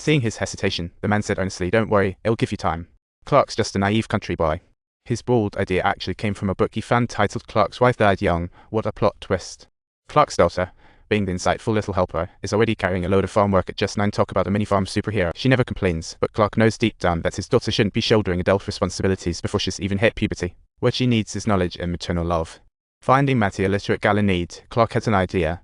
Seeing his hesitation, the man said earnestly, "Don't worry, it'll give you time. Clark's just a naive country boy." His bold idea actually came from a book he found titled Clark's Wife Died Young. What a plot twist. Clark's daughter, being the insightful little helper, is already carrying a load of farm work at just 9. Talk about a mini-farm superhero. She never complains, but Clark knows deep down that his daughter shouldn't be shouldering adult responsibilities before she's even hit puberty. What she needs is knowledge and maternal love. Finding Matty a literate gal in need, Clark had an idea.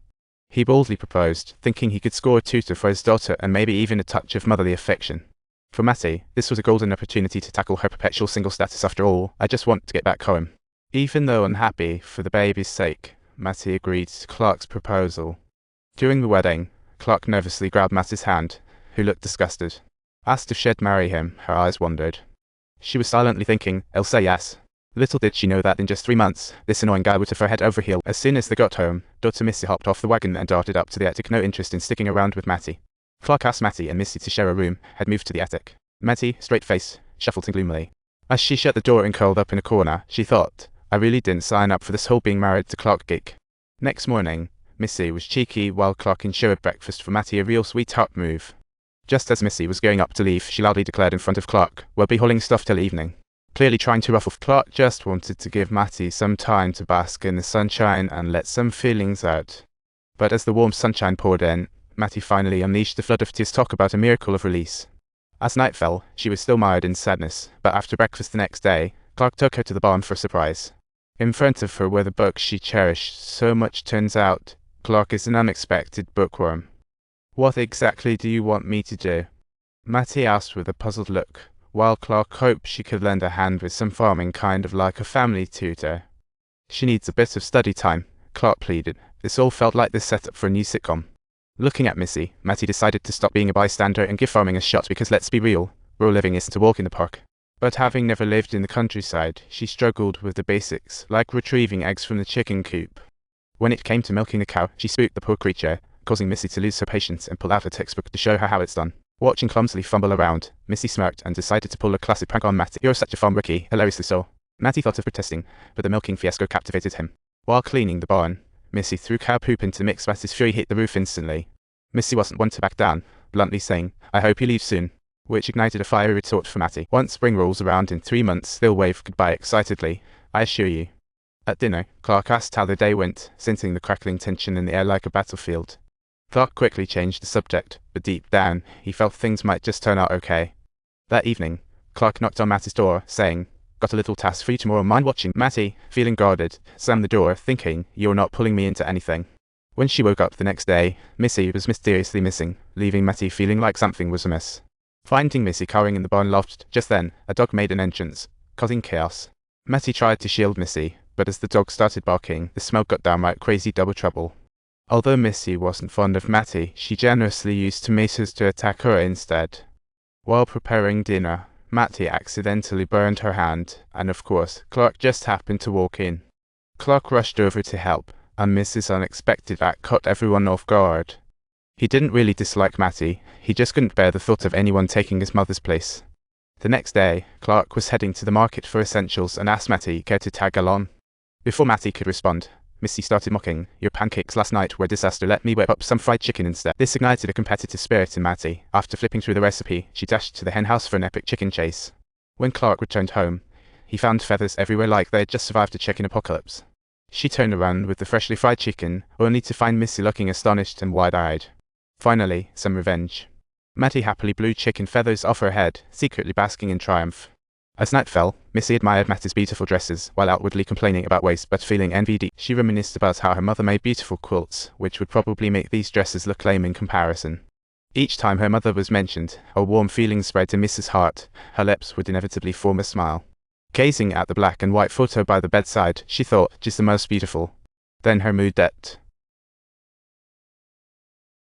He boldly proposed, thinking he could score a tutor for his daughter and maybe even a touch of motherly affection. For Matty, this was a golden opportunity to tackle her perpetual single status. After all, I just want to get back home. Even though unhappy, for the baby's sake, Matty agreed to Clark's proposal. During the wedding, Clark nervously grabbed Matty's hand, who looked disgusted. Asked if she'd marry him, her eyes wandered. She was silently thinking, "I'll say yes." Little did she know that in just 3 months, this annoying guy would have her head over heels. As soon as they got home, daughter Missy hopped off the wagon and darted up to the attic, no interest in sticking around with Matty. Clark asked Matty and Missy to share a room, had moved to the attic. Matty, straight face, shuffled in gloomily. As she shut the door and curled up in a corner, she thought, "I really didn't sign up for this whole being married to Clark gig." Next morning, Missy was cheeky while Clark ensured breakfast for Matty, a real sweetheart move. Just as Missy was going up to leave, she loudly declared in front of Clark, "We'll be hauling stuff till evening." Clearly trying to ruffle, Clark just wanted to give Matty some time to bask in the sunshine and let some feelings out. But as the warm sunshine poured in, Matty finally unleashed a flood of tears. Talk about a miracle of release. As night fell, she was still mired in sadness, but after breakfast the next day, Clark took her to the barn for a surprise. In front of her were the books she cherished so much. Turns out, Clark is an unexpected bookworm. "What exactly do you want me to do?" Matty asked with a puzzled look, while Clark hoped she could lend a hand with some farming, kind of like a family tutor. "She needs a bit of study time," Clark pleaded. This all felt like the setup for a new sitcom. Looking at Missy, Matty decided to stop being a bystander and give farming a shot, because let's be real, rural living isn't a walk in the park. But having never lived in the countryside, she struggled with the basics, like retrieving eggs from the chicken coop. When it came to milking the cow, she spooked the poor creature, causing Missy to lose her patience and pull out a textbook to show her how it's done. Watching clumsily fumble around, Missy smirked and decided to pull a classic prank on Matty. "You're such a farm rookie," hilariously so. Matty thought of protesting, but the milking fiasco captivated him. While cleaning the barn, Missy threw cow poop into the mix. Matty's fury hit the roof instantly. Missy wasn't one to back down, bluntly saying, "I hope you leave soon," which ignited a fiery retort for Matty. "Once spring rolls around in 3 months, they'll wave goodbye excitedly, I assure you." At dinner, Clark asked how the day went, sensing the crackling tension in the air like a battlefield. Clark quickly changed the subject, but deep down, he felt things might just turn out okay. That evening, Clark knocked on Matty's door, saying, "Got a little task for you tomorrow, mind watching?" Matty, feeling guarded, slammed the door, thinking, "You're not pulling me into anything." When she woke up the next day, Missy was mysteriously missing, leaving Matty feeling like something was amiss. Finding Missy cowering in the barn loft, just then, a dog made an entrance, causing chaos. Matty tried to shield Missy, but as the dog started barking, the smell got downright crazy. Double trouble. Although Missy wasn't fond of Matty, she generously used tomatoes to attack her instead. While preparing dinner, Matty accidentally burned her hand, and of course, Clark just happened to walk in. Clark rushed over to help, and Mrs. Unexpected act caught everyone off guard. He didn't really dislike Matty, he just couldn't bear the thought of anyone taking his mother's place. The next day, Clark was heading to the market for essentials and asked Matty care to tag along. Before Matty could respond, Missy started mocking, "Your pancakes last night were a disaster, let me whip up some fried chicken instead." This ignited a competitive spirit in Matty. After flipping through the recipe, she dashed to the hen house for an epic chicken chase. When Clark returned home, he found feathers everywhere like they had just survived a chicken apocalypse. She turned around with the freshly fried chicken, only to find Missy looking astonished and wide-eyed. Finally, some revenge. Matty happily blew chicken feathers off her head, secretly basking in triumph. As night fell, Missy admired Matty's beautiful dresses, while outwardly complaining about waste but feeling envied. She reminisced about how her mother made beautiful quilts, which would probably make these dresses look lame in comparison. Each time her mother was mentioned, a warm feeling spread to Mrs. Hart. Her lips would inevitably form a smile. Gazing at the black and white photo by the bedside, she thought, "Just the most beautiful." Then her mood dipped.